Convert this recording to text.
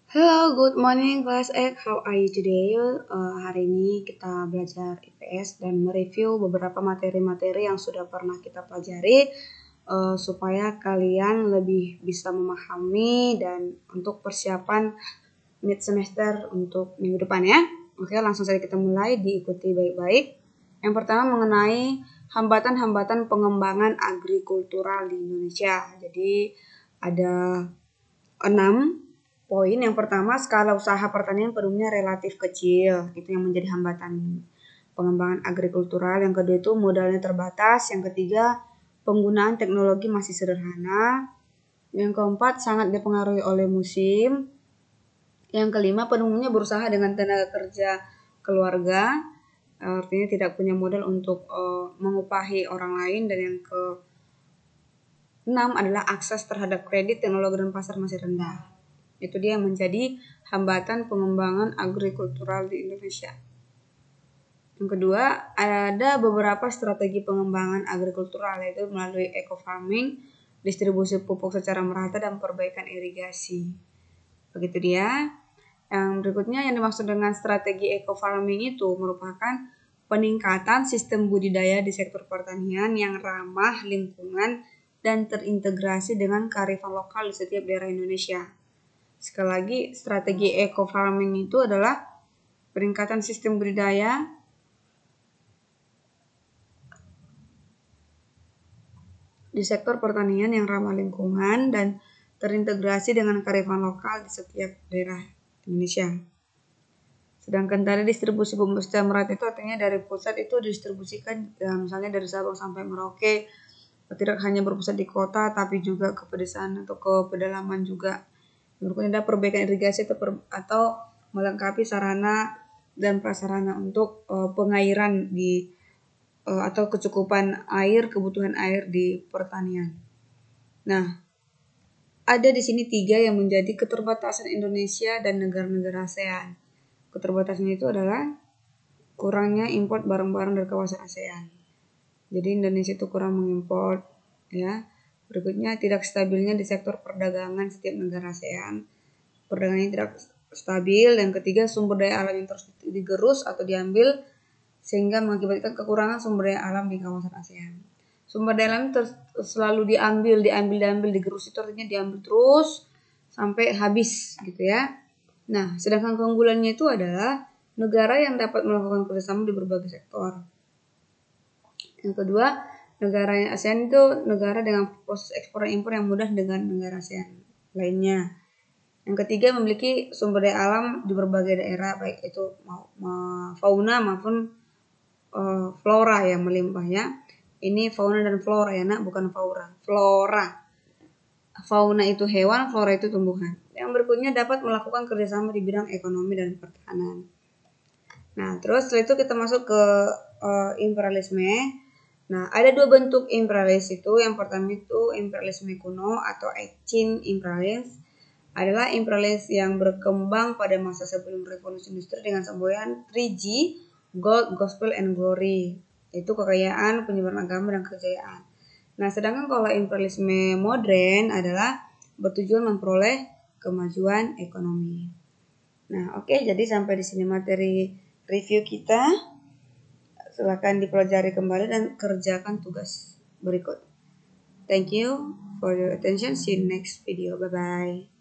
Hello, good morning class X. How are you today? Hari ini kita belajar IPS dan mereview beberapa materi-materi yang sudah pernah kita pelajari supaya kalian lebih bisa memahami dan untuk persiapan mid semester untuk minggu depan ya. Oke, langsung saja kita mulai, diikuti baik-baik. Yang pertama mengenai hambatan-hambatan pengembangan agrikultural di Indonesia. Jadi ada 6 poin. Yang pertama, skala usaha pertanian pada relatif kecil. Itu yang menjadi hambatan pengembangan agrikultural. Yang kedua itu modalnya terbatas. Yang ketiga, penggunaan teknologi masih sederhana. Yang keempat, sangat dipengaruhi oleh musim. Yang kelima, penemunya berusaha dengan tenaga kerja keluarga. Artinya tidak punya modal untuk mengupahi orang lain. Dan yang keenam adalah akses terhadap kredit, teknologi, dan pasar masih rendah. Itu dia yang menjadi hambatan pengembangan agrikultural di Indonesia. Yang kedua, ada beberapa strategi pengembangan agrikultural, yaitu melalui eco farming, distribusi pupuk secara merata, dan perbaikan irigasi. Begitu dia. Yang berikutnya yang dimaksud dengan strategi eco farming itu merupakan peningkatan sistem budidaya di sektor pertanian yang ramah lingkungan dan terintegrasi dengan kearifan lokal di setiap daerah Indonesia. Sekali lagi, strategi eco farming itu adalah peningkatan sistem budidaya di sektor pertanian yang ramah lingkungan dan terintegrasi dengan kearifan lokal di setiap daerah Indonesia. Sedangkan tadi distribusi pupuk secara merata itu artinya dari pusat itu didistribusikan misalnya dari Sabang sampai Merauke, tidak hanya berpusat di kota tapi juga ke pedesaan atau ke pedalaman juga. Berikutnya ada perbaikan irigasi atau melengkapi sarana dan prasarana untuk pengairan di atau kecukupan air, kebutuhan air di pertanian. Nah, ada di sini 3 yang menjadi keterbatasan Indonesia dan negara-negara ASEAN. Keterbatasannya itu adalah kurangnya import barang-barang dari kawasan ASEAN. Jadi Indonesia itu kurang mengimpor ya. Berikutnya tidak stabilnya di sektor perdagangan setiap negara ASEAN. Perdagangannya tidak stabil. Dan ketiga, sumber daya alam yang terus digerus atau diambil sehingga mengakibatkan kekurangan sumber daya alam di kawasan ASEAN. Sumber daya alam selalu diambil, digerus itu artinya diambil terus sampai habis gitu ya. Nah, sedangkan keunggulannya itu adalah negara yang dapat melakukan kerjasama di berbagai sektor. Yang kedua, negara ASEAN itu negara dengan proses ekspor dan impor yang mudah dengan negara ASEAN lainnya. Yang ketiga, memiliki sumber daya alam di berbagai daerah, baik itu fauna maupun flora yang melimpah ya. Ini fauna dan flora ya nak, bukan fauna. Flora. Fauna itu hewan, flora itu tumbuhan. Yang berikutnya dapat melakukan kerjasama di bidang ekonomi dan pertahanan. Nah, terus setelah itu kita masuk ke imperialisme. Nah, ada 2 bentuk imperialis itu. Yang pertama itu imperialisme kuno atau ancient imperialis. Adalah imperialis yang berkembang pada masa sebelum revolusi industri dengan semboyan 3G, gold, gospel, and glory. Itu kekayaan, penyebaran agama, dan kejayaan. Nah, sedangkan kalau imperialisme modern adalah bertujuan memperoleh kemajuan ekonomi. Nah, oke, jadi sampai di sini materi review kita. Silakan dipelajari kembali dan kerjakan tugas berikut. Thank you for your attention. See you next video. Bye-bye.